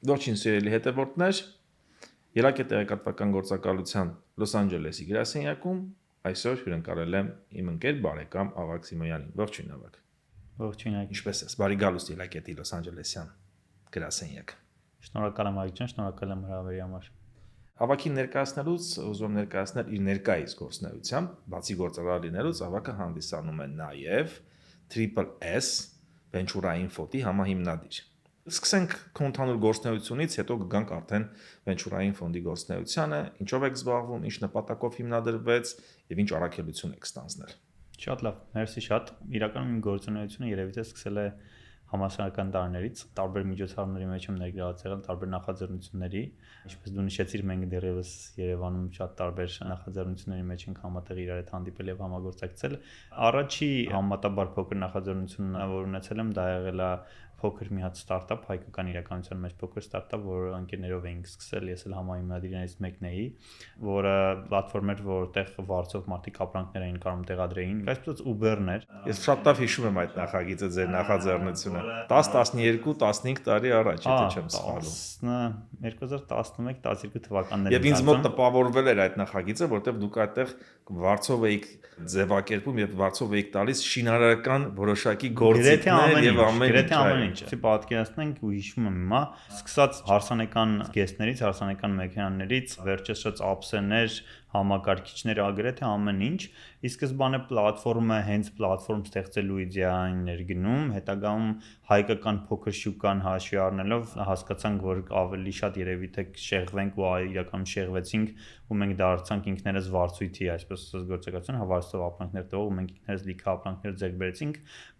Ողջույն սիրելի հետևորդներ, Երակ է տեղեկատվական գործակալության Լոս Անջելեսի գրասենյակում այսօր հյուրընկալել եմ իմ ընկեր բարեկամ Ավագ Սիմոնյանին։ Ողջույն Ավագ։ Ողջույն Այգի։ Ինչպե՞ս ես։ Բարի գալուստ Երակետի Լոս Անջելեսյան գրասենյակ։ Շնորհակալ եմ Այգի ջան, շնորհակալ եմ հրավերի համար։ Ավագին ներկայացնելուց ուզում ներկայացնել իր ներկայիս գործունեությամբ, բացի գործարար լինելուց, Ավագը հանդիսանում է նաև Triple-S վենչուրային ֆոնդի համահիմնադիր։ Սկսենք քո ընդհանուր գործունեությունից, հետո կգանք արդեն վենչուրային ֆոնդի գործունեությանը, ինչով եք զբաղվում, ինչ նպատակով հիմնադրվեց եւ ինչ առաքելություն եք ստանձնել։ Շատ լավ, մերսի շատ։ Իրականում իմ գործունեությունը երևի թե սկսել է համասարական տարիներից, տարբեր միջոցառումների մեջ եմ ներգրաված եղել տարբեր նախաձեռնությունների, ինչպես դու նշեցիր, մենք դեռևս Երևանում շատ տարբեր նախաձեռնությունների մեջ ենք համատեղ իրար հետ հանդիպել եւ համագործակցել։ Առաջի համատաբար փոքր նախաձեռնությունը, որ ունեցել եմ, դա եղել է փոքր մի հատ ստարտափ, հայկական իրականության մեջ փոքր ստարտափ, որը ընկերներով էինք սկսել, ես էլ համահիմնադիրներից մեկն էի, որը պլատֆորմ էր, որտեղ վարձով մարդիկ ապրանքներ էին կարող տեղադրեին, այսպես Uber-ն էր։ Ես շատ լավ հիշում եմ այդ նախագիծը, ձեր նախաձեռնությունը 10-12-15 տարի առաջ, եթե չեմ սխալվում։ 2011-12 թվականներին։ Եվ ինձ մոտ տպավորվել էր այդ նախագիծը, որտեղ դուք այդտեղ վարձով էիք ձևակերպում եւ վարձով էիք տալիս շինարարական որոշակի գործիքներ եւ ամեն ինչ։ Չի պատկերացնենք ու հիշում եմ հիմա, սկսած հարսանեկան գեստներից, հարսանեկան մեքենաներից, վերջացած ապսեներ, համակարգիչներ, agrեթե ամեն ինչ։ Ի սկզբանե պլատֆորմը հենց պլատֆորմ ստեղծելու իդեային էր գնում, հետագայում հայկական փոքր շուկան հաշվի առնելով հասկացանք, որ ավելի շատ երևի թե շեղվենք ու իրականում շեղվեցինք ու մենք դարձանք ինքներս վարձույթի, այսպես ասած գործակալություն, հավաստով ապրանքներ տվող ու մենք ինքներս լիքը ապրանքներ ձեռք բերեցինք,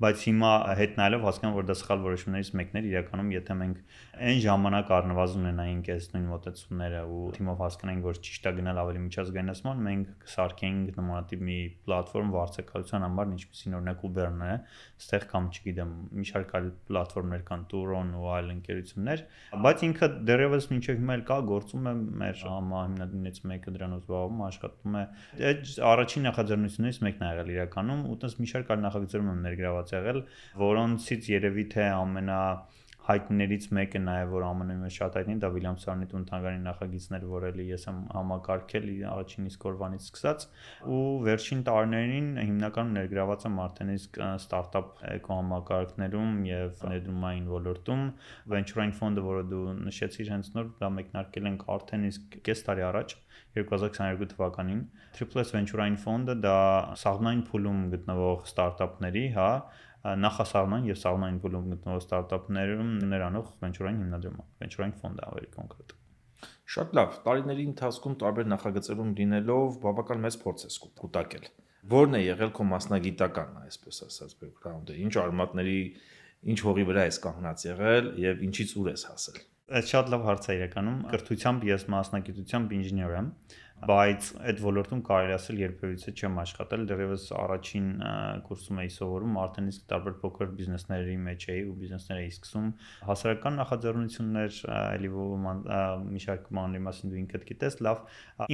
բայց հիմա հետ նայելով հասկանում որ դա սխալ որոշումներից մեկն էր, իրականում եթե մենք այն ժամանակ առնվազն ունենայինք այս նույն մոտեցումները ու թիմով հասկանայինք, որ ճիշտ է գնալ ավելի միջազգայնացման, մենք կսարքեինք նմանատիպ մի պլատֆորմ վարձակալության համար, ինչպեսին օրինակ Uber-ն է, ստեղ կամ չգիտեմ, մի շարք այլ պլատֆորմներ կան, Turon ու այլ ընկերություններ, բայց ինքը դեռևս մինչև հիմա էլ կա, գործում է մեր համահիմնադիրներից մեկը դրանով զբաղվում, աշխատում է։ Այդ առաջին նախաձեռնություններից մեկն է եղել իրականում, ու տես մի շարք այլ նախագծերում եմ ներգրաված եղել, որոնցից երևի թե ամենահայտնիներից մեկը նաև որ ԱՄՆ-ում է շատ հայտնի, դա Վիլյամսարանի տուն-թանգարանի նախագիծներ, որ էլի ես եմ համակարգել առաջին իսկ օրվանից սկսած, ու վերջին տարիներին հիմնականում ներգրաված եմ արդեն իսկ ստարտափ էկոհամակարգներում եւ ներդրումային ոլորտում։ Venture-ային ֆոնդը, որը դու նշեցիր հենց նոր, դա մեկնարկել ենք արդեն իսկ կես տարի առաջ 2022 թվականին։ Triple-S Venture-ային ֆոնդը դա սաղմնային փուլում գտնվող ստարտափների, նախասաղմնային եւ սաղմնային փուլում գտնվող ստարտափներում ներանող venture-ային հիմնադրամ, venture-ային ֆոնդ է ավելի կոնկրետ։ Շատ լավ, տարիների ընթացքում տարբեր նախագծերում լինելով բավական մեծ փորձ ես կուտակել։ Որն է եղել քո մասնագիտական, այսպես ասած, background-ը, ինչ արմատների, ինչ հողի վրա ես կանգնած եղել եւ ինչից ուր ես հասել։ Այդ շատ լավ հարց է իրականում։ Կրթությամբ ես մասնագիտությամբ ինժեներ եմ, բայց այդ ոլորտում կարելի ասել երբևիցե չեմ աշխատել, դեռևս առաջին կուրսում էի սովորում, արդեն իսկ տարբեր փոքր բիզնեսների մեջ էի ու բիզնեսներ էի սկսում։ Հասարակական նախաձեռնություններ, էլի մի շարք բաների մասին դու ինքդ գիտես, լավ։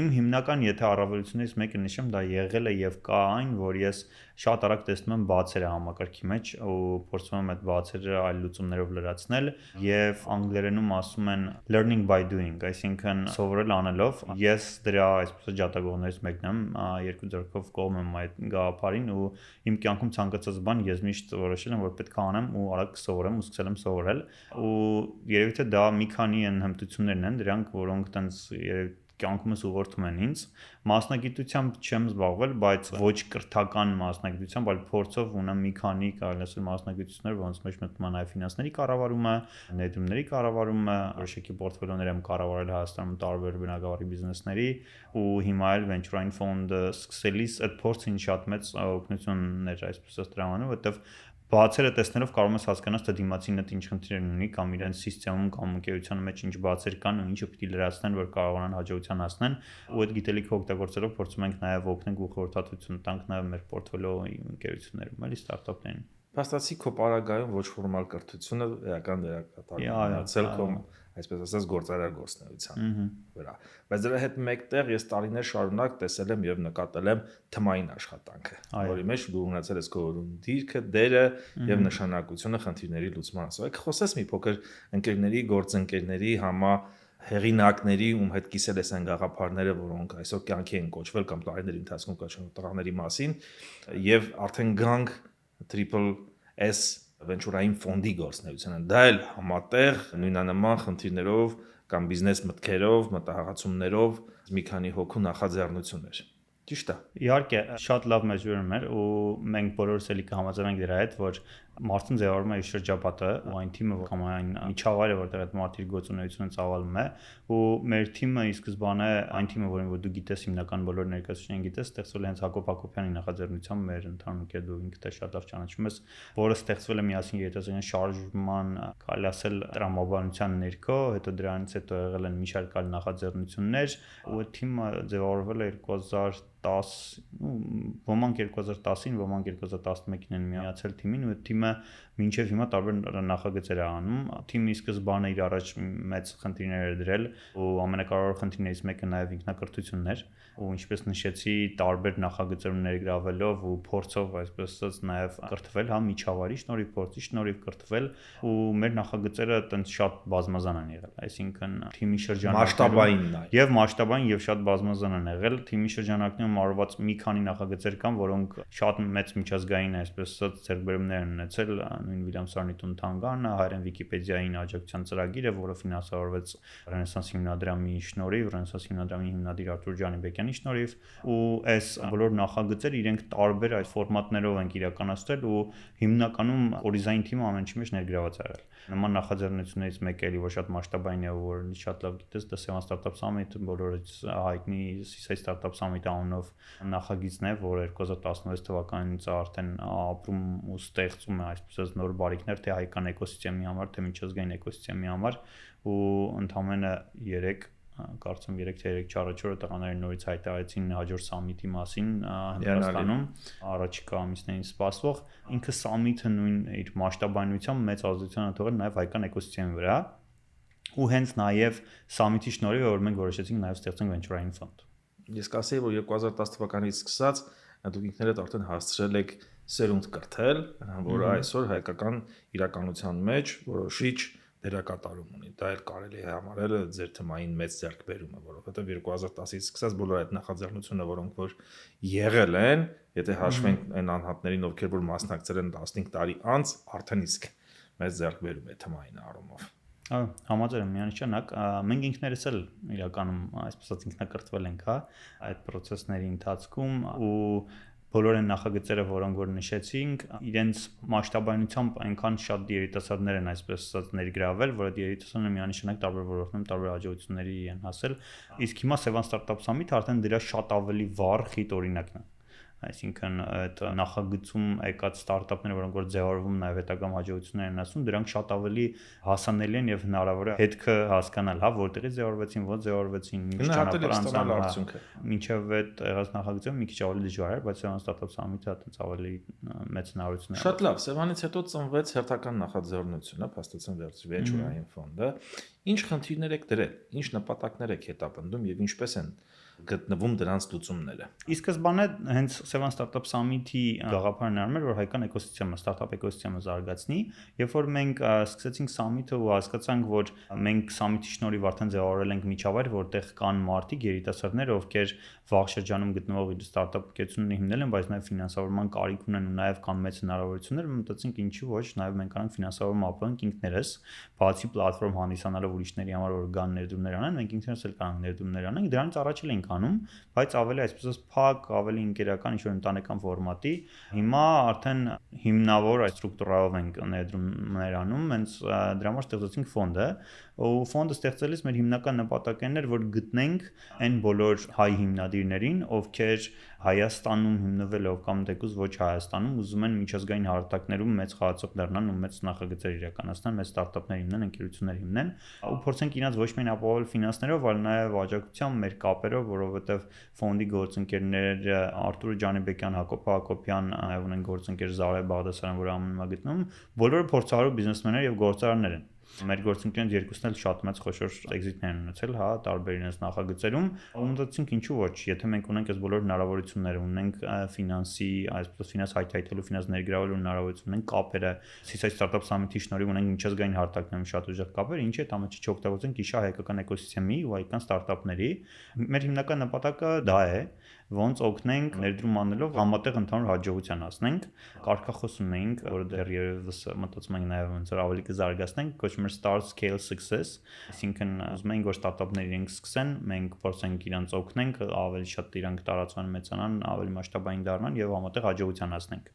Իմ հիմնական, եթե առավելություններից մեկը նշեմ, դա եղել է եւ կա այն, որ ես շատ արագ տեսնում եմ բացերը համակարգի մեջ ու փորձում եմ այդ բացերը այլ լուծումներով լրացնել եւ անգլերենում ասում են learning by doing, այսինքն սովորել անելով։ Ես դրա այսպես ջատագովներից մեկն եմ, երկու ձեռքով կողմ եմ այդ գաղափարին ու իմ կյանքում ցանկացած բան ես միշտ որոշել եմ, որ պետք է անեմ ու արագ սովորեմ ու սկսել եմ սովորել։ Ու երևի թե դա մի քանի հմտություններն են, դրանք, որոնք տենց կյանքումս ուղղորդում են ինձ։ Մասնագիտությամբ չեմ զբաղվել, բայց ոչ կրթական մասնագիտությամբ, այլ փորձով ունեմ մի քանի, կարելի ասել, մասնագիտություններ, որոնց մեջ մտնում է նաև ֆինանսների կառավարումը, ներդրումների կառավարումը, որոշակի պորտֆոլիոներ եմ կառավարել Հայաստանում տարբեր բնակավարի բիզնեսների ու հիմա էլ venture-ային ֆոնդը սկսելիս այդ փորձը ինձ շատ մեծ օգնություն էր, այսպես ասած, տրամադրում, որտեվ բացերը տեսնելով կարող ես հասկանալ, թե դիմացինը ինչ խնդիրներ ունի կամ իրենց համակարգում կամ ընկերության մեջ ինչ բացեր կան ու ինչը պիտի լրացնեն, որ կարողանան հաջողության հասնեն, ու այդ գիտելիքը օգտագործելով փորձում ենք նաև օգնենք ու խորհրդատվություն տանք նաև մեր պորտֆոլիոյի ընկերություններում, էլի ստարտափներին։ Փաստացի քո պարագայում ոչ ֆորմալ կրթությունը էական դերակատարում է ունեցել քո այսպես ասած գործարար գործնեության վրա։ Բայց դրա հետ մեկտեղ ես տարիներ շարունակ տեսել եմ եւ նկատել եմ թմային աշխատանքը, որի մեջ դու ունեցել ես քո դիրքը, դերը եւ նշանակությունը խնդիրների լուծման ասա։ Եք խոսես մի փոքր ընկերների, գործընկերների հեղինակների ում հետ կիսել ես այն գաղափարները, որոնք այսօր կյանքի են կոչվել կամ տարիների ընթացքում կոչվել տղաների մասին եւ արդեն գանք S վենչուրային ֆոնդի գործնեությանը։ Դա էլ համատեղ նույնանման խնդիրներով կամ բիզնես մտքերով, մտահղացումներով մի քանի հոգու նախաձեռնություն էր։ Ճիշտ է։ Իհարկե, շատ լավ մեջուրում էր ու մենք բոլորս էլի կհամաձայնենք դրա հետ, որ մարդուն ձևավորում է իր շրջապատը ու այն թիմը, կամ այն միջավայրը, որտեղ այդ մարդի գործունեությունը ծավալում է, ու մեր թիմը ի սկզբանե այն թիմը, որին որ դու գիտես հիմնական բոլոր ներկայացուցիչներին գիտես, ստեղծվել է հենց Հակոբ Հակոբյանի նախաձեռնությամբ մեր ընտանիքը դու ինքդ է շատ լավ ճանաչում ես, որը ստեղծվել է միասին երիտասարդական շարժման, կարելի ասել տրամաբանության ներքո, հետո դրանից հետո եղել են մի շարք այլ նախաձեռնություններ, ու այդ թիմը ձևավորվել է 2010, ոմանք 2010-ին, ոմանք 2011-ին են միացել թիմին, ու այդ թիմը մինչև հիմա տարբեր նախագծեր է անում։ Թիմի սկզբանը իր առաջ մեծ խնդիրներ էր դրել, ու ամենակարևոր խնդիրներից մեկը նաև ինքնակրթությունն էր, ու ինչպես նշեցի, տարբեր նախագծեր ներգրավելով ու փորձով այսպես ասած նաև կրթվել, միջավայրի շնորհիվ, փորձի շնորհիվ կրթվել, ու մեր նախագծերը այտենց շատ բազմազան են եղել, այսինքն թիմի շրջանակներում եւ մասշտաբային եւ շատ բազմազան են եղել, թիմի շրջանակներում արված մի քանի նախագծեր կան, որոնք շատ մեծ միջազգային այսպես ասած ձեռքբերումներ են ունեցել, նույն Վիլյամ Սարնի տուն-թանգարանը, հայերեն Վիկիպեդիային աջակցության ծրագիրը, որը ֆինանսավորվեց Ռենեսանս հիմնադրամի շնորհիվ, Ռենեսանս հիմնադրամի հիմնադիր Արտուր Ջանիբեկյանի շնորհիվ, ու այս բոլոր նախագծերը իրենք տարբեր այդ ֆորմատներով են իրականացվել, ու հիմնականում Օրիզային թիմը ամեն ինչի մեջ ներգրաված է եղել։ Նման նախաձեռնություններից մեկը էլի որ շատ մասշտաբային է, որ շատ լավ գիտես, դա Sevan Startup Summit, բոլորից հայտնի Sisay Startup Summit անունով նախագիծն է, որը 2016 թվականից արդեն ապրում ու ստեղծում է այսպես նոր բարիքներ թե հայկական էկոսիստեմի համար, թե միջազգային էկոսիստեմի համար, ու ընդամենը 3 կարծում 3 թե 3-4 օրը տղաները նորից հայտարարեցին հաջորդ սամիթի մասին Հնդկաստանում առաջիկա ամիսներին սպասվող, ինքը սամիթը նույն իր մասշտաբայնությամբ մեծ ազդեցություն է թողել նաև հայկական էկոսիստեմի վրա, ու հենց նաև սամիթի շնորհիվ որ մենք որոշեցինք նաև ստեղծենք վենչուրային ֆոնդ։ Ես կասեի, որ 2010 թվականից սկսած դուք ինքներդ արդեն հասցրել եք սերունդ կրթել, որը այսօր հայկական իրականության մեջ որոշիչ դերակատարում ունի։ Դա էլ կարելի է համարել ձեր թմային մեծ ձեռքբերումը, որովհետև 2010-ից սկսած բոլոր այդ նախաձեռնությունը, որոնք որ եղել են, եթե հաշվենք այն անհատներին, ովքեր որ մասնակցել են 15 տարի անց, արդեն իսկ մեծ ձեռքբերում է թմային առումով։ Համաձայն եմ միանշանակ, մենք ինքներս էլ իրականում այսպես ասած ինքնակրթվել ենք, այդ process-ների ընթացքում, ու բոլոր այն նախագծերը, որոնք որ նշեցինք, իրենց մասշտաբայնությամբ այնքան շատ երիտասարդներ են այսպես ասած ներգրավել, որ այդ երիտասարդները միանշանակ տարբեր ոլորտներում տարբեր հաջողությունների են հասել, իսկ հիմա Sevan Startup Summit արդեն դրա շատ ավելի վառ խիտ օրինակն է։ Այսինքն այդ նախագծում եկած ստարտափները, որոնք որ ձևավորվում նաև հետագամ հաջողություններ են ասում, դրանք շատ ավելի հասանելի են եւ հնարավոր է հետքը հասկանալ, որտեղից ձևավորվեցին, ո՞նց ձևավորվեցին, ինչ ճանապարհ անցան արդյունքը։ Մինչև այդ եղած նախագծը մի քիչ ավելի դժվար էր, բայց Sevan Startup Summit-ը այդպես ավելի մեծ հնարավորություն է։ Շատ լավ, Sevan-ից հետո ծնվեց հերթական նախաձեռնությունը, փաստացան վերցրի վենչուրային ֆոնդը։ Ինչ խնդիրներ եք դրել, ինչ նպատակներ եք հետապնդում եւ ինչպես են գտնվում դրանց լուծումները։ Ի սկզբանե հենց Sevan Startup Summit-ի գաղափարն արում էր, որ հայկական էկոսիստեմը, ստարտափ էկոսիստեմը զարգացնի, երբ որ մենք սկսեցինք Summit-ը ու հասկացանք, որ մենք Summit-ի շնորհիվ արդեն ձևավորել ենք միջավայր, որտեղ կան մարդիկ, երիտասարդներ, ովքեր վաղ շրջանում գտնվող իր ստարտափ կեցունը հիմնել են, բայց նաև ֆինանսավորման կարիք ունեն ու նաև կան մեծ հնարավորություններ, մտածեցինք ինչու ոչ, նաև մենք կարող ենք ֆինանսավորում ապահովենք ինքներս, բացի պլատֆորմ հանդիսանալով ուրիշների համար, որ գան ներդրումներ անեն, մենք ինքներս էլ կարող ենք ներդրումներ անենք, դրանից առաջ էլ ենք անում, բայց ավելի այսպես փակ, ավելի ընկերական ինչ-որ ընտանեկան ֆորմատի։ Հիմա արդեն հիմնավոր այս ստրուկտուրայով ենք ներդրումներ անում, հենց դրա համար ստեղծեցինք ֆոնդը, ու ֆոնդը ստեղծելիս մեր հիմնական նպատակն էր, որ գտնենք այն բոլոր հայ հիմնադիրներին, ովքեր Հայաստանում հիմնվել կամ դեկուզ ոչ Հայաստանում, ուզում են միջազգային հարթակներում մեծ խաղացող դառնան ու մեծ նախագծեր իրականացնեն, մեծ ստարտափներ հիմնեն, ընկերություններ հիմնեն, ու փորձենք իրաց ոչ միայն ապահովել ֆինանսներով, այլ նաև աջակցությամբ մեր կապերով, որովհետև ֆոնդի գործընկերները Արտուր Ջանիբեկյան, Հակոբ Հակոբյան, այլ ունեն գործընկեր Զարե Բաղդասարյան, որը ԱՄՆ-ում է գտնվում, բոլորը փորձառու բիզնեսմեններ եւ գործարարներ են։ Մեր գործընկերներից երկուսն էլ շատ մեծ խոշոր էքզիտներ են ունեցել, հա, տարբեր իրենց նախագծերում։ Ու մտածեցինք ինչու ոչ, եթե մենք ունենք այս բոլոր հնարավորությունները, ունենք ֆինանսի, այսպես ֆինանս հայթայթելու, ֆինանս ներգրավելու հնարավորություն, ունենք կապերը, CSI Startup Summit-ի շնորհիվ ունենք միջազգային հարթակներում շատ ուժեղ կապեր, ինչի այդ ամենը չօգտագործենք իշա հայկական էկոսիստեմի ու հայկական ստարտափների։ Մեր հիմնական նպատակը դա է, ոնց օգնենք ներդրում անելով համատեղ ընդհանուր հաջողության հասնենք։ Կարգախոս ունենք, որը դեռևս մտածում ենք նաև ոնց որ ավելի կզարգացնենք, կոչվում է Start Scale Success, այսինքն ուզում ենք որ ստարտափները իրենք սկսեն, մենք փորձենք իրանց օգնենք, ավելի շատ իրանք տարածման մեծանան, ավելի մասշտաբային դառնան եւ համատեղ հաջողության հասնենք։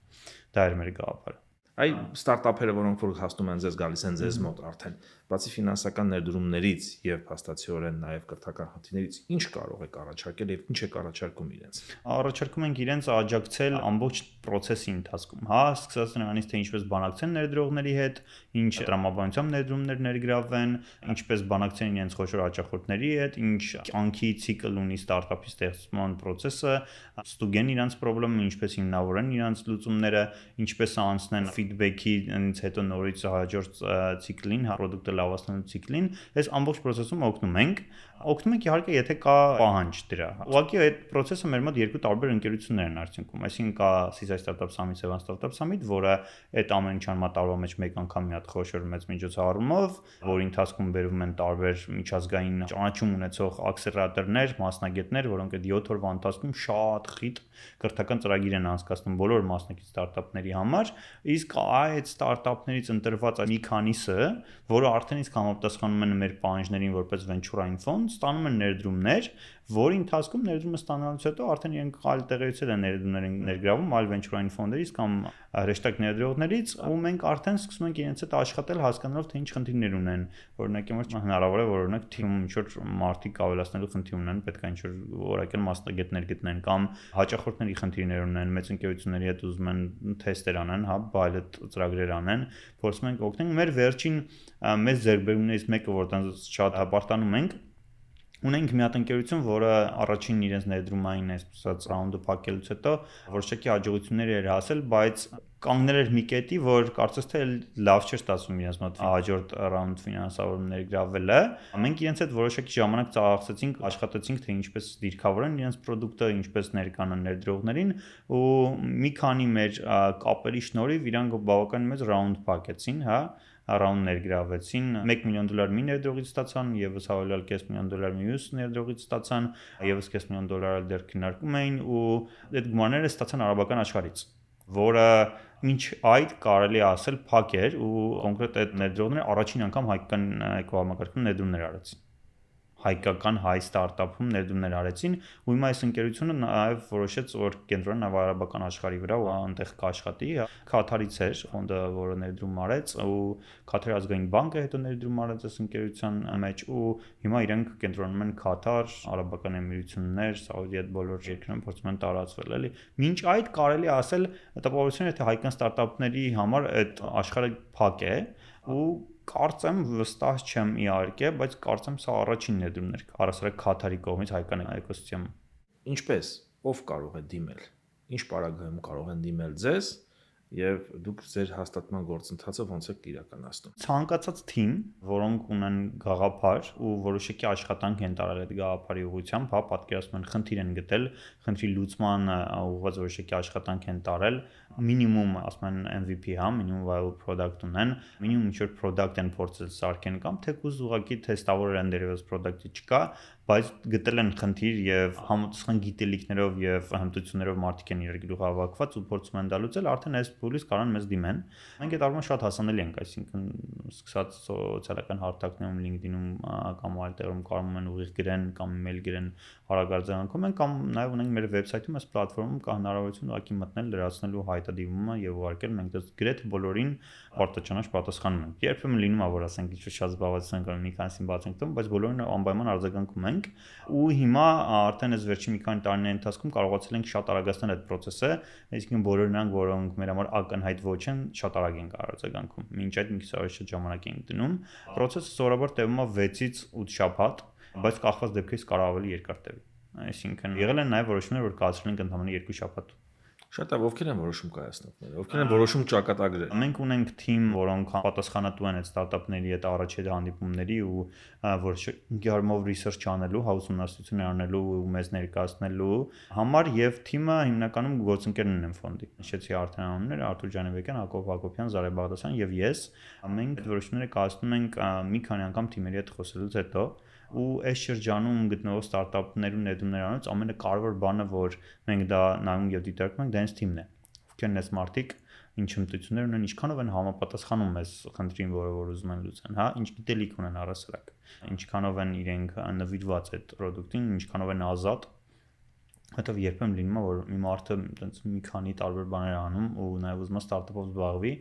Դա էր մեր գաղափարը։ Այ ստարտափերը, որոնք որ հասնում են ձեզ գալիս են ձեզ մոտ արդեն, բացի ֆինանսական ներդրումներից եւ փաստացիորեն նաեւ կրթական խնդիրներից, ինչ կարող եք առաջարկել եւ ինչ եք առաջարկում իրենց։ Առաջարկում ենք իրենց աջակցել ամբողջ process-ի ընթացքում, հա, սկսած նրանից թե ինչպես բանակցեն ներդրողների հետ, ինչ տրամաբանությամբ ներդրումներ ներգրավեն, ինչպես բանակցեն իրենց խոշոր հաճախորդների հետ, ինչ կյանքի ցիկլ ունի ստարտափի ստեղծման process-ը, ստուգեն իրենց խնդիրը, ինչպես հիմնավորեն իրենց լուծումները, ինչպես անցնեն feedback-ից հետո նորից հաջորդ ցիկլին, product-ը լավացնելու ցիկլին, այս ամբողջ process-ում օգնում ենք իհարկե, եթե կա պահանջ դրա։ Ուղղակի այդ process-ը մեր մոտ երկու տարբեր ընկերություններ են արդյունքում, այսինքն կա CSI Startup Summit, Sevan Startup Summit, որը այդ ամեն ինչ անում տարվա մեջ մեկ անգամ մի հատ խոշոր մեծ միջոցառումով, որի ընթացքում բերվում են տարբեր միջազգային ճանաչում ունեցող ակսելերատորներ, մասնագետներ, որոնք այդ 7 օրվա ընթացքում շատ խիտ կրթական ծրագիր են անցկացնում բոլոր մասնակից ստարտափների համար, իսկ այդ ստարտափներից ընտրված մի քանիսը, որը արդեն իսկ համապատասխանում են մեր պահանջներին որպես venture-ային ֆոնդ, ստանում են ներդրումներ, որի ընթացքում ներդրումը ստանալուց հետո արդեն իրենք այլ տեղերից են ներդրումներ ներգրավում, այլ venture-ային ֆոնդերից կամ հրեշտակ ներդրողներից, ու մենք արդեն սկսում ենք իրենց հետ աշխատել, հասկանալով թե ինչ խնդիրներ ունեն։ Օրինակ, հնարավոր է որ օրինակ թիմում ինչ-որ մարդիկ ավելացնելու խնդիր ունեն, պետք է ինչ-որ որակյալ մասնագետներ գտնեն կամ հաճախորդների խնդիրներ ունեն, մեծ ընկերությունների հետ ուզում են թեստեր անեն, հա, pilot ծրագրեր անեն, փորձում ենք օգնել։ Մեր վերջին մեծ ձեռքբերումներից մեկը, որտեղ շատ հպարտանում ենք, ունենք մի հատ ընկերություն, որը առաջին իրենց ներդրումային այսպես ռաունդը փակելուց հետո որոշակի հաջողությունների էր հասել, բայց կանգնել էր մի կետի, որ կարծես թե լավ չէր ստացվում իրենց մոտ հաջորդ ռաունդ ֆինանսավորում ներգրավելը։ Մենք իրենց հետ որոշակի ժամանակ ծախսեցինք, աշխատեցինք, թե ինչպես դիրքավորեն իրենց product-ը, ինչպես ներկանան ներդրողներին, ու մի քանի մեր կապերի շնորհիվ իրանք բավական մեծ ռաունդ փակեցին, հա, ռաունդ ներգրավեցին, $1 միլիոն մի ներդրողից ստացան, եւս հավելյալ $5 միլիոն մյուս ներդրողից ստացան, եւս $5 միլիոն դեռ քննարկում էին, ու այդ գումարները ստացան արաբական աշխարհից, որը ինչ այդ կարելի է ասել փակ էր, ու կոնկրետ այդ ներդրողները առաջին անգամ հայկական համակարգում ներդրումներ արեցին։ Հայկական հայ ստարտափում ներդրումներ արեցին, ու հիմա այս ընկերությունը նաև որոշեց, որ կենտրոնը արաբական աշխարհի վրա ու այնտեղ կաշխատի։ Քաթարից էր ֆոնդը, որը ներդրում արեց, ու Քաթարի ազգային բանկը հետո ներդրում արեց այս ընկերության մեջ, ու հիմա իրենք կենտրոնում են Քաթար, Արաբական Էմիրություններ, Սաուդի այդ բոլոր երկրներում փորձում են տարածվել, էլի։ Մինչ այդ կարելի է ասել տպավորությունը, թե հայկական ստարտափների համար այդ աշխարհը փակ է, ու կարծեմ վստահ չեմ իհարկե, բայց կարծեմ սա առաջին ներդրումներ առասարակ Քաթարի կողմից հայկական էկոսիստեմում։ Ինչպես, ով կարող է դիմել, ինչ պարագայում կարող են դիմել ձեզ եւ դուք ձեր հաստատման գործընթացը ոնց եք իրականացնում։ Ցանկացած թիմ, որոնք ունեն գաղափար ու որոշակի աշխատանք են տարել այդ գաղափարի ուղղությամբ, հա, պատկերացնում են խնդիր են գտել, խնդրի լուծման ուղղված որոշակի աշխատանք են տարել, minimum ասում են MVP, հա, minimum viable product ունեն, minimum ինչ-որ product են փորձել սարքեն կամ թեկուզ ուղղակի թեստավոր են դերևս product-ը չկա, բայց գտել են խնդիր եւ համապատասխան գիտելիքներով եւ հմտություններով մարդիկ են իրար գլուխ հավաքված ու փորձում են դա լուծել, արդեն այս փուլից կարան մեզ դիմեն։ Մենք այդ առումով շատ հասանելի ենք, այսինքն սկսած սոցիալական հարթակներում, LinkedIn-ում կամ այլ տեղերում կարող են ուղիղ գրեն կամ email գրեն հարագարձականում են, կամ նաեւ ունենք մեր վեբսայթում, այս պլատֆորմում կա հնարավորություն ուղղակի մտնել, լրացնելու հայտարարումը եւ ուղարկել, մենք դա գրեթե բոլորին պարտաճանաչ պատասխանում ենք։ Երբեմն լինում է, որ ասենք ինչ-որ շատ զբաղվածություն կան, մի քանիսին բացենք տոն, բայց բոլորին անպայման արձագանքում ենք, ու հիմա արդեն այս վերջին մի քանի տարիների ընթացքում կարողացել ենք շատ արագացնել այդ process-ը, այսինքն բոլոր նրանք, որոնք մեր համար ակնհայտ ոչ են, շատ արագ են արձագանքում։ Մինչ այդ մի քիչ շատ ժամանակ ենք դնում։ Process-ը սովորաբար տևում է 6-ից 8 շաբաթ, բայց կախված դեպքերից կարող ավելի երկար տևի։ Այսինքն եղել են նաև որոշումներ, որ կացրել ենք ընդհանրապես 2 շաբաթ։ Շատ է, ովքեր են որոշում կայացնողները, ովքեր են որոշում ճակատագրերը։ Մենք ունենք թիմ, որոնք պատասխանատու են այդ ստարտափների հետ առաջին հանդիպումների ու որոշակի հարմով ռիսերչ անելու, ուսումնասիրություններ անելու ու մեզ ներկայացնելու համար եւ թիմը հիմնականում գործընկերներն են ֆոնդի։ Նշեցի արդեն անունները՝ Արտուր Ջանևեկյան, Հակոբ Հակոբյան, Զարե Բաղդասարյան եւ ես։ Մենք այդ որոշումները կայացնում ենք մի քանի անգամ թիմերի հետ խոսելուց հետո ու այս շրջանում գտնվող ստարտափներու ներդրումներ անունից ամենակարևոր բանը, որ մենք դա նայում եւ դիտարկում ենք, դա հենց թիմն է։ Ովքեր են այս մարդիկ, ինչ հմտություններ ունեն, ինչքանով են համապատասխանում այս խնդրին, որ ուզում են լուծեն, հա, ինչ գիտելիք ունեն առասարակ, ինչքանով են իրենք նվիրված այդ product-ին, ինչքանով են ազատ։ Հետո երբեմն լինում է, որ մի մարդը այտենց մի քանի տարբեր բաներ անում ու նաև ուզում է ստարտափով զբաղվի,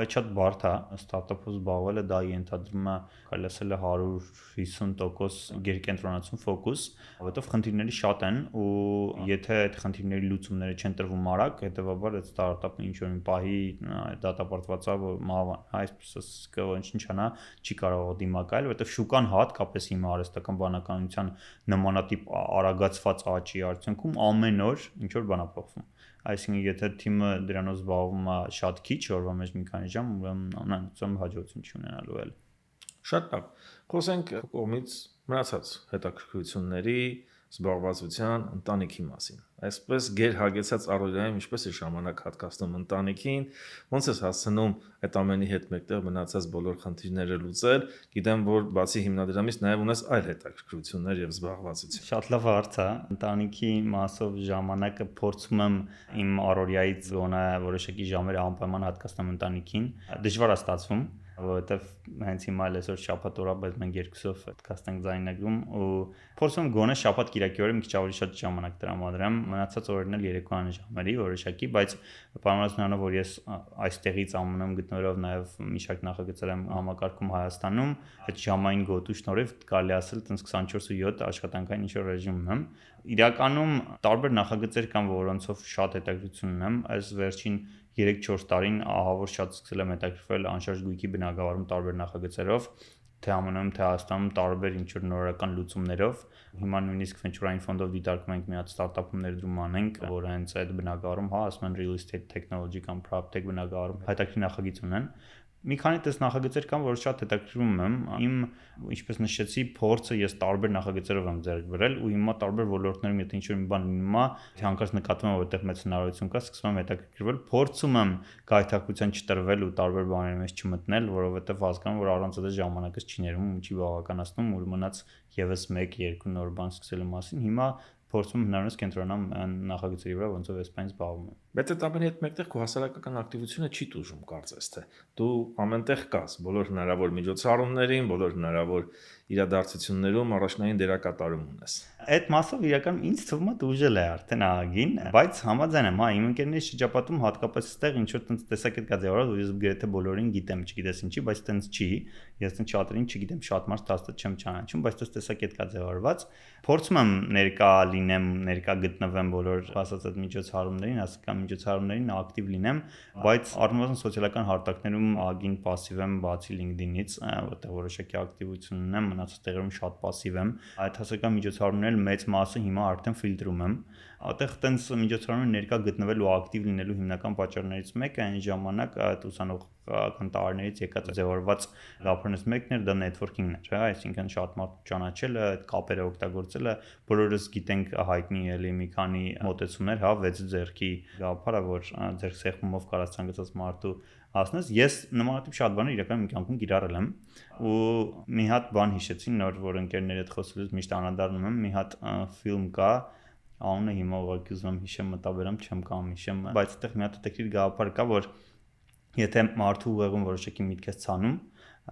այդ շատ բարդ է, ստարտափով զբաղվելը դա ենթադրում է, կարելի ասել է 150% գերկենտրոնացում ֆոկուս, որովհետև խնդիրները շատ են ու եթե այդ խնդիրների լուծումները չեն տրվում արագ, հետեւաբար այդ ստարտափը ինչ որ մի պահի դատապարտված է, որ մահվան, այսպես կոչնչանա, չի կարող դիմակայել, որովհետև շուկան հատկապես հիմա արհեստական բանականության նմանատիպ արագացված աճի արդյունքում ամեն օր ինչ որ բան է փոխվում։ Այսինքն եթե թիմը դրանով զբաղվում է շատ քիչ, օրվա մեջ մի քանի ժամ, ուրեմն անցում հաջողություն չի ունենալու էլ։ Շատ լավ։ Խոսենք կողմից մնացած հետաքրքրությունների, զբաղվածության, ընտանիքի մասին։ Այսպես գերհագեցած առօրյայում ինչպես է ժամանակ հատկացնում ընտանիքին, ոնց է հասցնում այդ ամենի հետ մեկտեղ մնացած բոլոր խնդիրները լուծել։ Գիտեմ, որ բացի հիմնադրամից նաև ունես այլ հետաքրքրություններ եւ զբաղվածություն։ Շատ լավ հարց է։ Ընտանիքի մասով ժամանակը փորձում եմ իմ առօրյայից գոնե որոշակի ժամեր անպայման հատկացնեմ ընտանիքին։ Դժվար է ստացվում, որովհետև հենց հիմա էլ այսօր շաբաթ օր է, բայց մենք երկուսով podcast ենք ձայնագրում ու փորձում գոնե շաբաթ-կիրակի օրը մի քիչ ավելի շատ ժամանակ տրամադրեմ, մնացած օրերն էլ երեկոյան ժամերի որոշակի, բայց պայմանավորված նրանով, որ ես այստեղից ԱՄՆ-ում գտնվելով նաև մի շարք նախագծեր եմ համակարգում Հայաստանում, այդ ժամային գոտու շնորհիվ կարելի ասել տենց 24/7 աշխատանքային ինչ-որ ռեժիմ ունեմ։ Իրականում տարբեր նախագծեր կան, որոնցով շատ հետաքրքրություն ունեմ, այս վերջին 3-4 տարին ահավոր շատ սկսել եմ հետաքրքրվել անշարժ գույքի բնագավառում տարբեր նախագծերով, թե ԱՄՆ-ում, թե Հայաստանում տարբեր ինչ-որ նորական լուծումներով։ Հիմա նույնիսկ venture-ային ֆոնդով դիտարկում ենք մի հատ ստարտափում ներդրում անենք, որը հենց այդ բնագավառում, հա, ասում են real estate technology կամ proptech բնագավառում հետաքրքիր նախագիծ ունեն։ Մի քանի տես նախագծեր կան, որ շատ հետաքրքրում եմ։ Իմ, ինչպես նշեցի, փորձը ես տարբեր նախագծերով եմ ձեռք բերել ու հիմա տարբեր ոլորտներում եթե ինչ-որ մի բան լինում է, հանկարծ նկատում եմ, որտեղ մեծ հնարավորություն կա, սկսում եմ հետաքրքրվել, փորձում եմ գայթակղության չտրվել ու տարբեր բաների մեջ չմտնել, որովհետև հասկանում որ առանց այդ ժամանակս չի ներվում ու չի բավականացնում ու մնաց եւս 1-2 նոր բան սկսելու մասին։ Հիմա փորձում հնարավորինս կենտրոնանամ նախագծերի վրա, ոնց որ էսպես զբաղվում եմ։ Բայց այդ ամենի հետ մեկտեղ քո հասարակական ակտիվությունը չի տուժում, կարծես թե։ Դու ամենտեղ կաս, բոլոր հնարավոր միջոցառումներին, բոլոր հնարավոր իրադարձություններում առաջնային դերակատարում ունես։ Այդ մասով իրականում ինձ թվում է դուժել է արդեն ահագին, բայց համաձայն եմ, հա, իմ ընկերների շրջապատում հատկապես այստեղ ինչ որ տենց տեսակետ կա ձևավորած, որ ես գրեթե բոլորին գիտեմ, չգիտես ինչի, բայց տենց չի։ Ես տենց շատերին չգիտեմ, շատ մարդ հաստատ չեմ ճանաչում, բայց տես տեսակետ կա ձևավորված։ Փորձում եմ ներկա լինեմ, ներկա գտնվեմ բոլոր ասած այդ միջոցառումներին, հասկան միջոցառումներին ակտիվ լինեմ, բայց առնվազն սոցիալական հարթակներում ագին пассив եմ, բացի LinkedIn-ից, որտեղ որոշակի ակտիվություն ունեմ, մնացած տեղերում շատ пассив եմ։ Այդ հասարակական միջոցառումների մեծ մասը հիմա արդեն ֆիլտրում եմ։ Այդտեղ տենց միջոցառումներ ներկա գտնվել ու ակտիվ լինելու հիմնական պատճառներից մեկը այն ժամանակ այդ ուսանողական տարիներից եկած ձևավորված գաղափարներից մեկն էր դա networking-ն էր, հա, այսինքն շատ մարդ ճանաչելը, այդ կապերը օգտագործելը, բոլորս գիտենք հայտնի էլի մի քանի մոտեցումներ, հա, 6 ձեռքի գաղափարը, որ ձեռք սեղմումով կարած ցանկացած մարդու հասնես։ Ես նմանատիպ շատ բաներ իրականում մի կյանքում կիրառել եմ ու մի հատ բան հիշեցի նոր, որ ընկերների հետ խոսելուց միշտ անդրադառնում եմ, մի հատ ֆիլմ կա, անունը հիմա ուղղակի ուզում եմ հիշեմ, մտաբերեմ, չեմ կամ հիշեմ, բայց այդտեղ մի հատ հետաքրքիր գաղափար կա, որ եթե մարդու ուղեղում որոշակի միտք ես ցանում,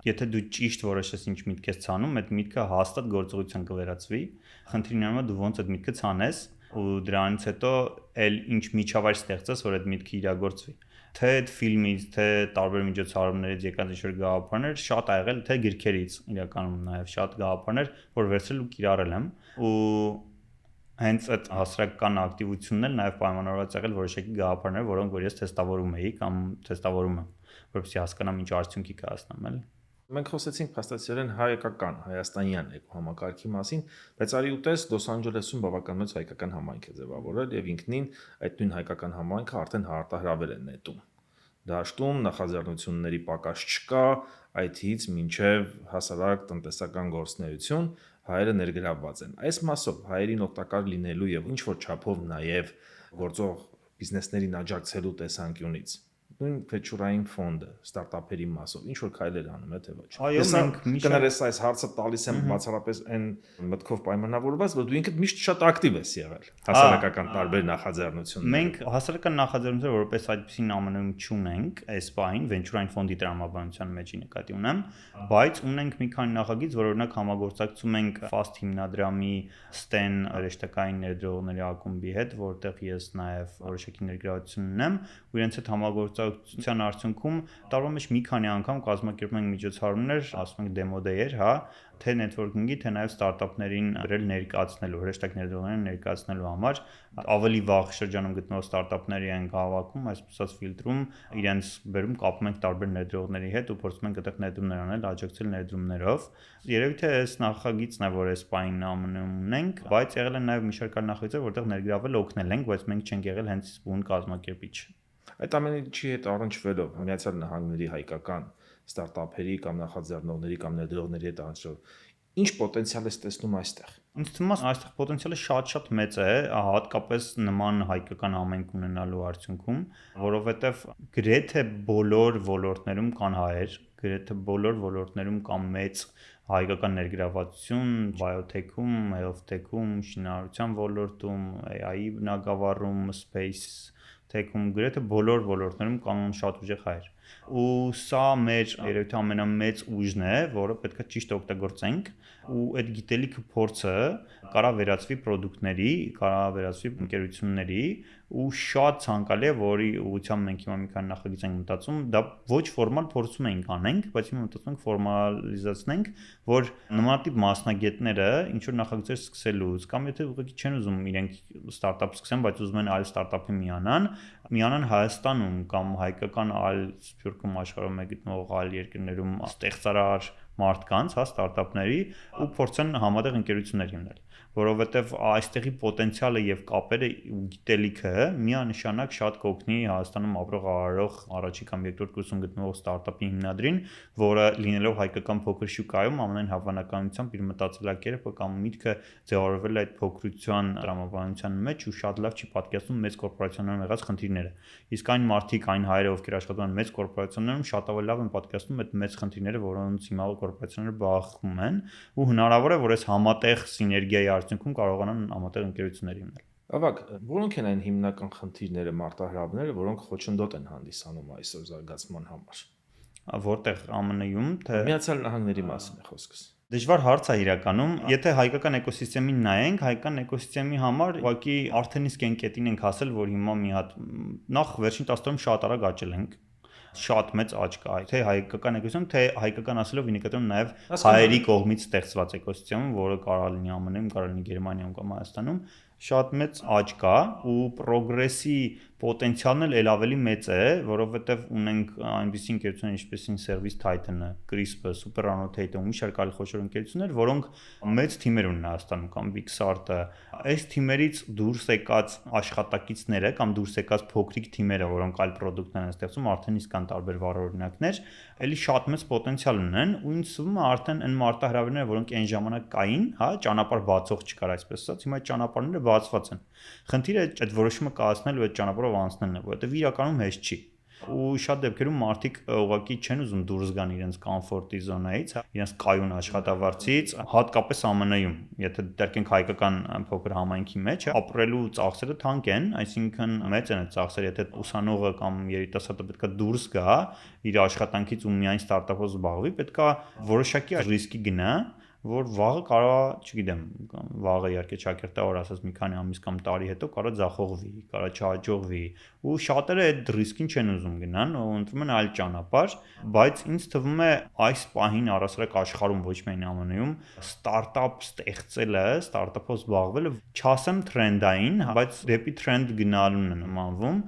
եթե դու ճիշտ որոշես ինչ միտք ես ցանում, այդ միտքը հաստատ գործողության կվերածվի։ Խնդիրն այն է, դու ոնց այդ միտքը ցանես ու դրանից հետո էլ ինչ միջավայր ստեղծես, որ այդ միտքը իրագործվի։ Թե այդ ֆիլմից, թե տարբեր միջոցառումներից եկած ինչ-որ գաղափարներ շատ ա եղել, թե գրքերից իրականում նաև շատ գաղափարներ, որ վերցրել ու կիրառել եմ ու հենց այդ հասարակական ակտիվությունն էլ նաև պայմանավորված եղել որոշակի գաղափարներ, որոնք որ ես թեստավորում էի կամ թեստավորում եմ, որովհետեւ հասկանամ ինչ արդյունքի կհասնեմ, էլի։ Մենք խոսեցինք փաստացիորեն հայկական, հայաստանյան էկոհամակարգի մասին, բայց արի ուտես Լոս Անջելեսում բավական մեծ հայկական համայնք է ձևավորել եւ ինքնին այդ նույն հայկական համայնքը արդեն հարտահրավեր են նետում։ Դաշտում նախաձեռնությունների պակաս չկա, IT-ից մինչև հասարակ տնտեսական գործունեություն հայերը ներգրավված են։ Այս մասով հայերին օգտակար լինելու եւ ինչ որ չափով նաեւ գործող բիզնեսներին աջակցելու տեսանկյունից նույն վենչուրային ֆոնդը ստարտափերի մասով ինչ որ քայլեր անում է թե ոչ։ Այո, մենք կներես այս հարցը տալիս եմ բացառապես այն մտքով պայմանավորված, որ դու ինքդ միշտ շատ ակտիվ ես եղել հասարակական տարբեր նախաձեռնություններում։ Մենք հասարակական նախաձեռնությունները որպես այդպեսին ԱՄՆ-ում չունենք, այս բային վենչուրային ֆոնդի տրամաբանության մեջի նկատի ունեմ, բայց ունենք մի քանի նախագիծ, որ օրինակ համագործակցում ենք FAST հիմնադրամի STEN ռեշտակային ներդրողների ակումբի հետ, որտեղ ես նաև որոշակի ներգրավություն ունեմ, ու իրենց հետ համագործակցության արդյունքում տարվա մեջ մի քանի անգամ կազմակերպում ենք միջոցառումներ, ասում ենք demo day-եր, հա, թե networking-ի, թե նաև ստարտափներին գրել ներկայացնելու, հրեշտակ ներդրողներին ներկայացնելու համար ավելի վաղ շրջանում գտնվող ստարտափների են հավաքում, այսպես ասած ֆիլտրում, իրենց բերում կապում ենք տարբեր ներդրողների հետ ու փորձում ենք այդտեղ ներդրումներ անել, աջակցել ներդրումներով։ Երևի թե այս նախագիծն է, որ այս պայն ԱՄՆ-ում ունենք, բայց եղել են նաև մի շարք այլ նախագիծներ, որտեղ ներգրավել օգնել ենք, բայց մենք չենք եղել հենց բուն կազմակերպիչ։ Այդ ամենի չի հետ առնչվելով Միացյալ Նահանգների հայկական ստարտափերի կամ նախաձեռնողների կամ ներդրողների հետ առնչվելով ինչ պոտենցիալ է տեսնում այստեղ։ Ինձ թվում է այստեղ պոտենցիալը շատ մեծ է, հատկապես նման հայկական համայնք ունենալու արդյունքում, որովհետև գրեթե բոլոր ոլորտներում կան հայեր, գրեթե բոլոր ոլորտներում կան մեծ հայկական ներգրավվածություն, biotech-ում, health-tech-ում, շինարարության ոլորտում, AI-ի բնագավառում, space tech-ում, գրեթե բոլոր ոլորտներում կան շատ ուժեղ հայեր։ Ու սա մեր երևի թե ամենամեծ ուժն է, որը պետք է ճիշտ օգտագործենք, ու այդ գիտելիքը փորձը կարա վերածվի պրոդուկտների, կարա վերածվի ընկերությունների, ու շատ ցանկալի է, որի ուղղությամբ մենք հիմա մի քանի նախագիծ ենք մտածում, դա ոչ ֆորմալ փորձում ենք անենք, բայց հիմա մտածում ենք ֆորմալիզացնենք, որ նմանատիպ մասնագետները ինչ որ նախագծեր սկսելուց կամ եթե ուղղակի չեն ուզում իրենք ստարտափ սկսեն, բայց ուզում են այլ ստարտափի միանան Հայաստանում կամ հայկական այլ Սփյուռքում աշխարհում գտնվող այլ երկրներում ստեղծարար մարդկանց, հա, ստարտափների ու փորձեն համատեղ ընկերություններ հիմնել, որովհետև այստեղի պոտենցիալը եւ կապերը ու գիտելիքը միանշանակ շատ կօգնի Հայաստանում ապրող արարող առաջի կամ երկրորդ կուրսում գտնվող ստարտափի հիմնադրին, որը լինելով հայկական փոքր շուկայում ամենայն հավանականությամբ իր մտածելակերպը կամ միտքը ձևավորվել է այդ փոքրության տրամաբանության մեջ ու շատ լավ չի պատկերացնում մեծ կորպորացիաներում եղած խնդիրները։ Իսկ այն մարդիկ, այն հայերը, ովքեր աշխատում են մեծ կորպորացիաներում, շատ ավելի լավ են պատկերացնում այդ մեծ խնդիրները, որոնց հիմա կորպորացիաները բախվում են, ու հնարավոր է, որ այս համատեղ սիներգիայի արդյունքում կարողանան համատեղ ընկերություններ հիմնել։ Ավակ, որոնք են այն հիմնական խնդիրները, մարտահրավերները, որոնք խոչընդոտ են հանդիսանում այսօր զարգացման համար։ Որտեղ ԱՄՆ-ում, թե Միացյալ Նահանգների մասին է խոսքս։ Դժվար հարց է իրականում, եթե հայկական էկոսիստեմին նայենք, հայկական էկոսիստեմի համար ուղղակի արդեն իսկ այն կետին ենք հասել, որ հիմա մի հատ նախ վերջին 10 տարում շատ արագ աճել ենք, շատ մեծ աճ կա, թե հայկական էկոսիստեմ, թե հայկական ասելով ի նկատի ունեմ նաև հայերի կողմից ստեղծված էկոսիստեմը, որը կարող լինի ԱՄՆ-ում, կարող լինի Գերմանիայում կամ Հայաստանում, շատ մեծ աճ կա ու պրոգրեսի պոտենցիալն էլ ավելի մեծ է, որովհետև ունենք այնպիսի ընկերություններ, ինչպես են Service Titan-ը, CRISP-ը, Super Annotate-ը ու մի շարք այլ խոշոր ընկերություններ, որոնք մեծ թիմեր ունեն Հայաստանում կամ Bixart-ը, այս թիմերից դուրս եկած աշխատակիցները կամ դուրս եկած փոքրիկ թիմերը, որոնք այլ պրոդուկտներ են ստեղծում, արդեն իսկ կան տարբեր վառօրինակներ, էլի շատ մեծ պոտենցիալ ունեն ու ինձ թվում է արդեն այն մարտահրավերները, որոնք այն ժամանակ կային, հա, ճանապարհ բացող չկար այսպես ասած, հիմա ճանապարհները բացված են։ Խնդիրը այդ որոշումը կայացնել ու այդ ճանապարհով անցնելն է, որովհետև իրականում հեշտ չի։ Ու շատ դեպքերում մարդիկ ուղղակի չեն ուզում դուրս գան իրենց կոմֆորտի զոնայից, իրենց կայուն աշխատավարձից, հատկապես ԱՄՆ-ում, եթե դերքենք հայկական փոքր համայնքի մեջ, ապրելու ծախսերը թանկ են, այսինքն մեծ են այդ ծախսերը, եթե ուսանողը կամ երիտասարդը պետքա դուրս գա իր աշխատանքից ու միայն ստարտափով զբաղվի, պետքա որոշակի ռիսկի գնա, որ վաղը կարա, չգիտեմ, վաղը իհարկե ճակերտա որ ասած մի քանի ամիս կամ տարի հետո կարա ձախողվի, կարա չհաջողվի, ու շատերը այդ ռիսկին չեն ուզում գնան, ու ընտրում են այլ ճանապարհ, բայց ինձ թվում է այս պահին առասարակ աշխարհում ոչ միայն ԱՄՆ-ում ստարտափ ստեղծելը, ստարտափով զբաղվելը, չասեմ թրենդային, բայց դեպի թրենդ գնալուն է նմանվում,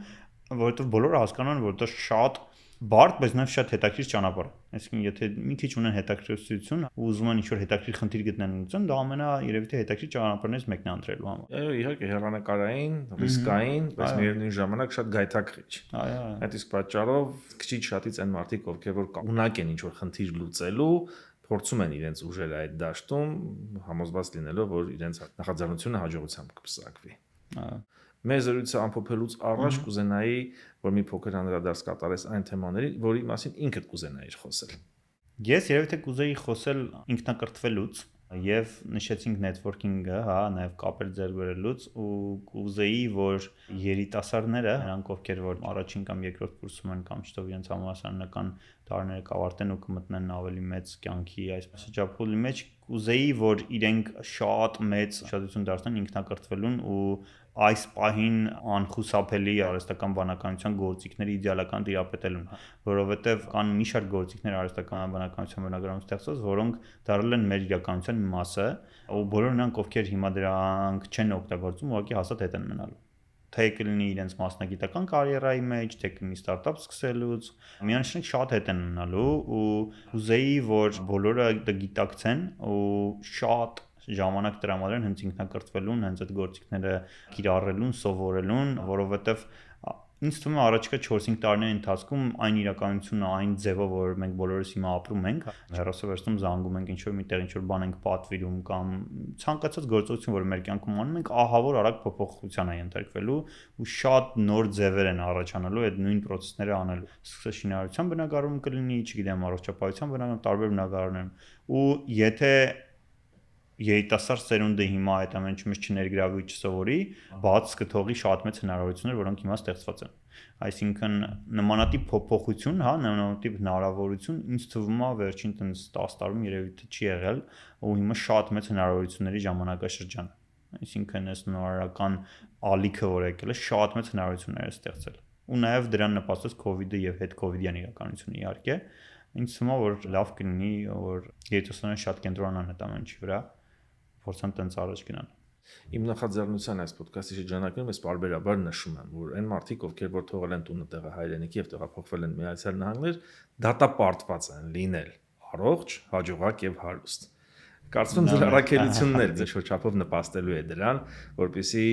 որովհետև բոլորը հասկանում են, որ դա շատ բարդ, բայց նաև շատ հետաքրքիր ճանապարհ է։ Այսինքն եթե մի քիչ ունեն հետաքրքրություն ու ուզում են ինչ-որ հետաքրքիր խնդիր գտնեն լուծեն, դա ամենա երևի թե հետաքրքիր ճանապարհներից մեկն է ընտրելու համար։ Այո, իհարկե հեռանկարային, ռիսկային, բայց միևնույն ժամանակ շատ գայթակղիչ։ Այո։ Այդ իսկ պատճառով քիչ շատից այն մարդիկ, ովքեր որ ունակ են ինչ-որ խնդիր լուծելու, փորձում են իրենց ուժերը այդ դաշտում, համոզված լինելով, որ իրենց նախաձեռնությունը հաջողությամբ կպսակվի։ Այո։ Մեր զրույցը ամփոփելուց առաջ կուզենայի, որ մի փոքր անդրադարձ կատարես այն թեմաներին, որի մասին ինքդ կուզենայիր խոսել։ Ես երևի թե կուզեի խոսել ինքնակրթվելուց եւ նշեցինք networking-ը, հա, նաեւ կապեր ձեռք բերելուց ու կուզեի, որ երիտասարդները, նրանք ովքեր որ առաջին կամ երկրորդ կուրսում են կամ չտով իրենց համալսարանական տարիները կավարտեն ու կմտնեն ավելի մեծ կյանքի այսպես շրջափուլի մեջ, կուզեի, որ իրենք շատ մեծ ուշադրություն դարձնեն ինքնակրթվելուն ու այս պահին անխուսափելի արհեստական բանականության գործիքների իդեալական տիրապետելուն, որովհետև կան մի շարք գործիքներ արհեստական բանականության բնագավառում ստեղծված, որոնք դարձել են մեր իրականության մի մասը, ու բոլոր նրանք, ովքեր հիմա դրանք չեն օգտագործում, ուղղակի հաստատ հետ են մնալու։ Թե կլինի իրենց մասնագիտական կարիերայի մեջ, թե կլինի ստարտափ սկսելուց, միանշանակ շատ հետ են մնալու ու ուզեի, որ բոլորը դա գիտակցեն ու շատ ժամանակ տրամադրեն հենց ինքնակրթվելուն, հենց այդ գործիքները կիրառելուն, սովորելուն, որովհետև ինձ թվում է առաջիկա 4-5 տարիների ընթացքում այն իրականությունը, այն ձևը, որ մենք բոլորս հիմա ապրում ենք, հեռախոսազրույցում զանգում ենք ինչ-որ միտեղ ինչ-որ բան ենք պատվիրում կամ ցանկացած գործողություն, որ մեր կյանքում անում ենք, ահա որ արագ փոփոխության է ենթարկվելու ու շատ նոր ձևեր են առաջանալու այդ նույն process-ները անելու։ Սկսած շինարարության բնագավառում կլինի, չգիտեմ, առողջապահության բնագավառում, տարբեր բնագավառներում։ Ու եթե երիտասարդ սերունդը հիմա այդ ամենը մեջ չներգրավի ու չսովորի, բաց կթողի շատ մեծ հնարավորություններ, որոնք հիմա ստեղծված են։ Այսինքն նմանատիպ փոփոխություն, հա, նմանատիպ հնարավորություն ինձ թվում է վերջին 10 տարում երևի թե չի եղել, ու հիմա շատ մեծ հնարավորությունների ժամանակաշրջան։ Այսինքն այս նորարարական ալիքը, որ եկել է, շատ մեծ հնարավորություններ է ստեղծել։ Ու նաև դրան նպաստեց COVID-ը եւ հետ COVID-յան իրականությունը իհարկե։ Ինձ թվում է, որ լավ կլինի, որ երիտասարդները շատ կենտրոնանան այդ ամենի վրա, փորձեն տենց առաջ գնան։ Իմ նախաձեռնության այս ոդքասթի շրջանակում ես բարբերաբար նշում եմ, որ այն մարդիկ, ովքեր որ թողել են տունը տեղը հայրենիքի եւ տեղափոխվել են Միացյալ Նահանգներ, դատապարտված են լինել առողջ, հաջողակ եւ հարուստ։ Կարծում եմ ձեր առաքելություններ ձեր շրջափով նպաստելու է դրան, որպեսզի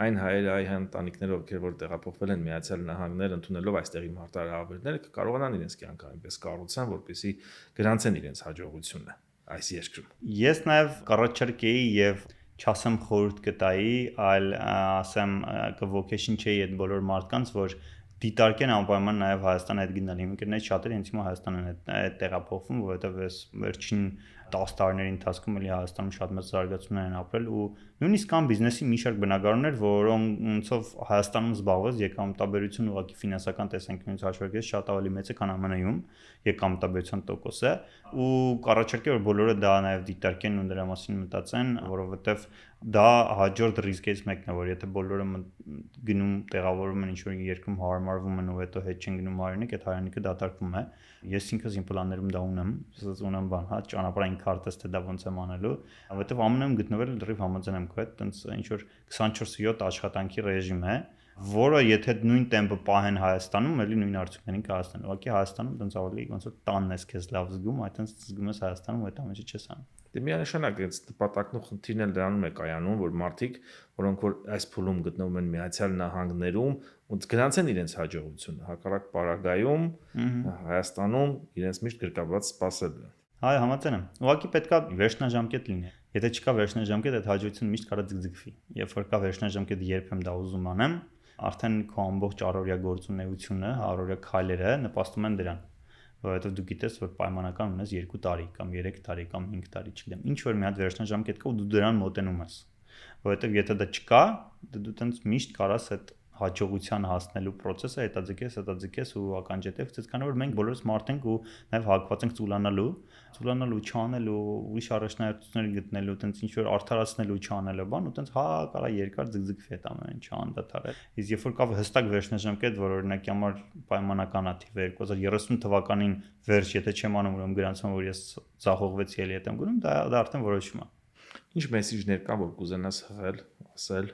այն հայերը, այ ընտանիքները, ովքեր որ տեղափոխվել են Միացյալ Նահանգներ, ընդունելով այստեղի մարտահրավերները, կարողանան իրենց կյանքը այնպես կառուցեն, որպեսզի գրանցեն իրենց հաջողությունը այս երկրում։ Ես նաև կառաջարկեի եւ չասեմ խորհուրդ կտայի, այլ ասեմ կվոքեշն չէի այդ բոլոր մարդկանց, որ դիտարկեն անպայման նաև Հայաստան այդ գնալ։ Իմ ընկերներից շատերը ինձ հիմա Հայաստան են տեղափոխվում, որովհետև այս վերջին 10 տարիների ընթացքում էլի Հայաստանում շատ մեծ զարգացումներ են ապրել ու նույնիսկ կան բիզնեսի մի շարք բնագավառներ, որոնցով Հայաստանում զբաղված եկամտաբերություն ուղղակի ֆինանսական տեսանկյունից հաշվարկած շատ ավելի մեծ է, քան ԱՄՆ-ում եկամտաբերության տոկոսը ու կառաջարկի որ բոլորը դա նաև դիտարկեն ու դրա մասին մտածեն, որովհետև դա հաջորդ ռիսկից մեկն է, որ եթե բոլորը գնում տեղավորվում են ինչ-որ երկրում հարմարվում են ու հետո հետ չեն գնում հայրենիք, այդ հայրենիքը դատարկվում է։ Ես ինքս իմ պլաններում դա ունեմ, ասած ունեմ բան, հա, ճանապարհային քարտեզ թե դա ոնց եմ անելու, որովհետև ԱՄՆ-ում գտնվել լրիվ համաձայն եմ քո հետ, տենց ինչ-որ 24/7 աշխատանքի ռեժիմ է, որը եթե նույն տեմպը պահեն Հայաստանում, էլի նույն արդյունքներին կհասնեն։ Ուղղակի Հայաստանում տենց ավելի ոնց որ տանն ես քեզ լավ զգում, այդ տենց զգում ես Հայաստանում ու այդ ամենը չես անում։ Դե միանշանակ այս նպատակն ու խնդիրն էլ դրանում է կայանում, որ մարդիկ, որոնք որ այս փուլում գտնվում են Միացյալ Նահանգներում, ոնց գրանցեն իրենց հաջողությունը, հակառակ պարագայում Հայաստանում իրենց միշտ գրկաբաց սпасել են։ Այո, համաձայն եմ։ Ուղղակի պետքա վերջնաժամկետ լինի։ Եթե չկա վերջնաժամկետ, այդ հաջողությունը միշտ կարա ձգձգվի։ Երբ որ կա վերջնաժամկետ, երբ եմ դա ուզում անեմ, արդեն քո ամբողջ առօրյա գործունեությունը, առօրյա քայլերը նպաստում են դրան, որովհետև դու գիտես, որ պայմանական ունես 2 տարի կամ 3 տարի կամ 5 տարի, չգիտեմ, ինչ որ մի հատ վերջնաժամկետ կա ու դու դրան մոտենում ես, որովհետև եթե դա չկա, դու տենց միշտ կարաս այդ հաջողության հասնելու process-ը հետաձգես ու ականջետև ցած քանի որ մենք բոլորս մարդ ենք ու նաև հակված ենք ծուլանալու, չանելու, ուրիշ առաջնահերթություններ գտնելու, տենց ինչ որ արդարացնելու չանելու բան ու տենց հա կարա երկար ձգձգվի այդ ամենը չանդադարել։ Իսկ երբ որ կա հստակ վերջնաժամկետ, որ օրինակի համար պայմանական է թիվը 2030 թվականին վերջ, եթե չեմ անում, ուրեմն գրանցում որ ես ցախողվեցի էլի հետ եմ գնում, դա արդեն որոշում է։ Ինչ մեսիջներ կա, որ կուզենաս հղել, ասել։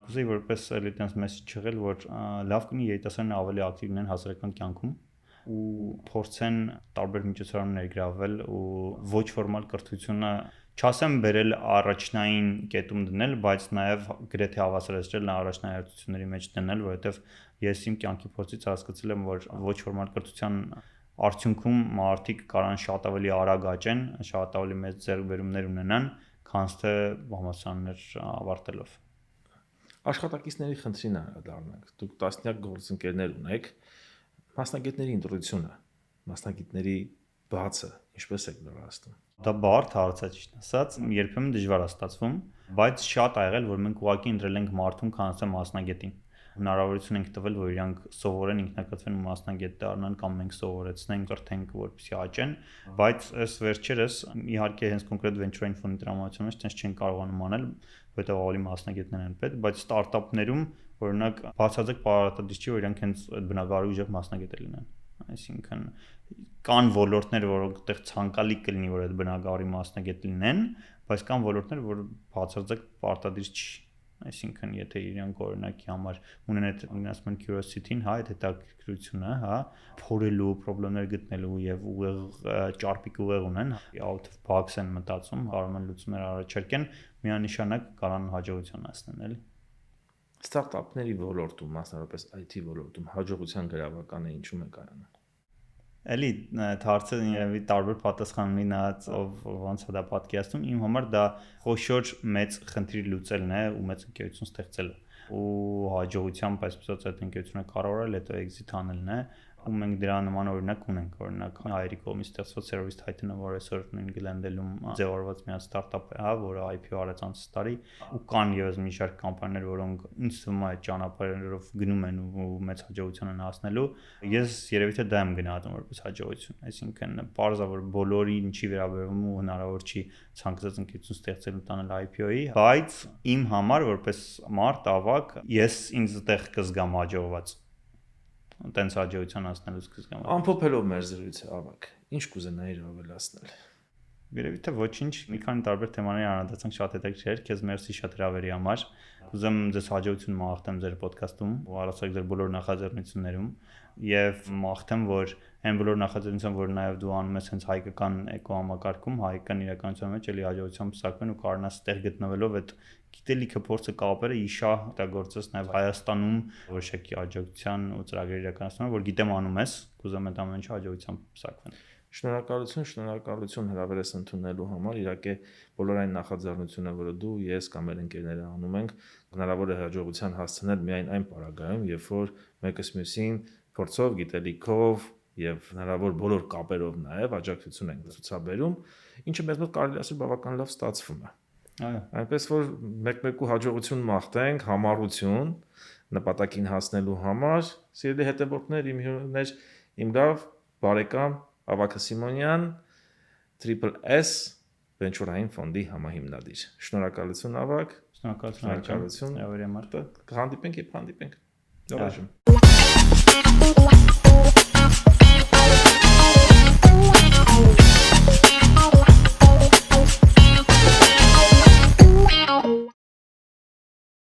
Կուզեի որպես էլի տենց մեսիջ չղել, որ լավ կնի երիտասարդները ավելի ակտիվ լինեն հասարակական կյանքում, ու փորձեն տարբեր միջոցառումներ ներգրավել ու ոչ ֆորմալ կրթությունը չասեմ բերել առաջնային կետում դնել, բայց նաև գրեթե հավասարեցրել առաջնահերթությունների մեջ դնել, որովհետև ես իմ կյանքի փորձից հասկացել եմ, որ ոչ ֆորմալ կրթության արդյունքում մարդիկ կարան շատ ավելի արագ աճեն, շատ ավելի մեծ ձեռքբերումներ ունենան, քան թե համալսարաններ ավարտելով։ Աշխատակիցների խնդրին անդրադառնանք։ Դուք տասնյակ գործընկերներ ունեք, մասնագետների ինտրոդուկցիոնը, մասնագետների բացը, ինչպես եք լրացնում։ Դա բարդ հարց է, ճիշտ ասած, երբեմն դժվար է ստացվում, բայց շատ ա եղել, որ մենք ուղղակի ընտրել ենք մարդուն քան թե մասնագետին։ Հնարավորություն ենք տվել, որ իրանք սովորեն, ինքնակացվեն ու մասնագետ դառնան կամ մենք սովորեցնենք, կրթենք, որպեսզի աճեն, բայց այս վերջերս իհարկե հենց կոնկրետ venture-ային ֆոնդի տրամադրության մեջ տենց չեն կարողանում անել, որտեղ ավելի մասնագետներ են պետք, բայց ստարտափներում օրինակ բացարձակ պարարտադիր չի, որ իրանք հենց այդ բնակարարի ուժեղ մասնագետը լինեն։ Այսինքն կան ոլորտներ, որոնք այդտեղ ցանկալի կլինի, որ այդ բնակարարի մասնագետ լինեն, բայց կան ոլորտներ, որ բացարձակ պարտադիր չի։ Այսինքն եթե իրանք օրինակի համար ունեն այդ ասում են curiosity-ին, հա, այդ հետաքրքրությունը, հա, փորելու, խնդիրներ գտնելու եւ ուղիղ ճարպիկ ուղիղ ունեն, out of box են մտածում, կարող են լուծումներ առաջարկեն, միանշանակ կարան հաջողության հասնեն, էլի։ Ստարտափների ոլորտում, մասնավորապես IT ոլորտում հաջողության գրավականը ինչու՞մ է կայանում։ Էլի հարցը երևի տարբեր պատասխան ունի նա ոնց է դա պատկերացնում, իմ համար դա խոշոր մեծ խնդիր լուծելն է ու մեծ ընկերություն ստեղծելը ու հաջողությամբ այսպես այդ ընկերությունը կառավարել, հետո exit անելն է ու մենք դրա նման օրինակ ունենք, օրինակ հայերի կողմից ստեղծված Service Titan-ը, որ այսօր նույն Glendale-ում ձևավորված մի ստարտափ է, հա, որը IPO արեց անցած տարի ու կան եւս մի շարք կամպանիներ, որոնք ինձ թվում է այդ ճանապարհներով գնում են ու մեծ հաջողության են հասնելու։ Ես երևի թե դա եմ գնահատում որպես հաջողություն, այսինքն պարզա որ բոլորին չի վերաբերվում ու հնարավոր չի ցանկացած ընկերություն ստեղծել ու տանել IPO-ի, բայց իմ համար որպես մարդ ավակ ես ինձ այդտեղ կզգամ հաջողված տենց հաջողության հասնելուց կզգամ։ Ամփոփելով մեր զրույցը ավակ, ինչ կուզենայիր ավելացնել։ Երևի թե ոչինչ, մի քանի տարբեր թեմաների անդրադարձանք, շատ հետաքրքիր էր, քեզ մերսի շատ հրավերի համար։ Կուզեմ ձեզ հաջողություն մաղթեմ ձեր ոդքասթում ու առասարակ ձեր բոլոր նախաձեռնություններում եւ մաղթեմ, որ այն բոլոր նախաձեռնությունները, որ նաեւ դու անում ես հենց հայկական էկոհամակարգում, հայկական իրականության մեջ էլի հաջողությամբ փսակվեն ու կարողանաս ստեղ գտնվելով այդ գիտելիքը փորձը կապերը իշահ օգտագործես նաեւ Հայաստանում որոշակի աջակցության ու ծրագրերի իրականացման, որ գիտեմ անում ես, կուզեմ այդ ամեն ինչը հաջողությամբ փսակվեն։ Շնորհակալություն հրավերս ընդունելու համար։ Իրակե բոլոր այն նախաձեռնությունները, որը դու, ես կամ մեր ընկերները անում ենք, հնարավոր է հաջողության հասցնել միայն այն պարագայում, երբ որ մեկս մյուսին փորձով, գիտելիքով եւ հնարավոր բոլոր կապերով նաեւ աջակցություն ենք ցուցաբերում, ինչը մեզ մոտ կարելի ասել բավական լավ ստացվում է։ Այո։ Այնպես որ մեկ-մեկու հաջողություն մաղթենք, համառություն նպատակին հասնելու համար։ Սիրելի հետևորդներ, իմ հյուրներ, իմ լավ բարեկամ Ավագ Սիմոնյան, Triple-S Venture-ային ֆոնդի համահիմնադիր։ Շնորհակալություն Ավագ։ Շնորհակալություն։ Հրավերի համար։ Կհանդիպենք եւ հանդիպենք։ Լավ։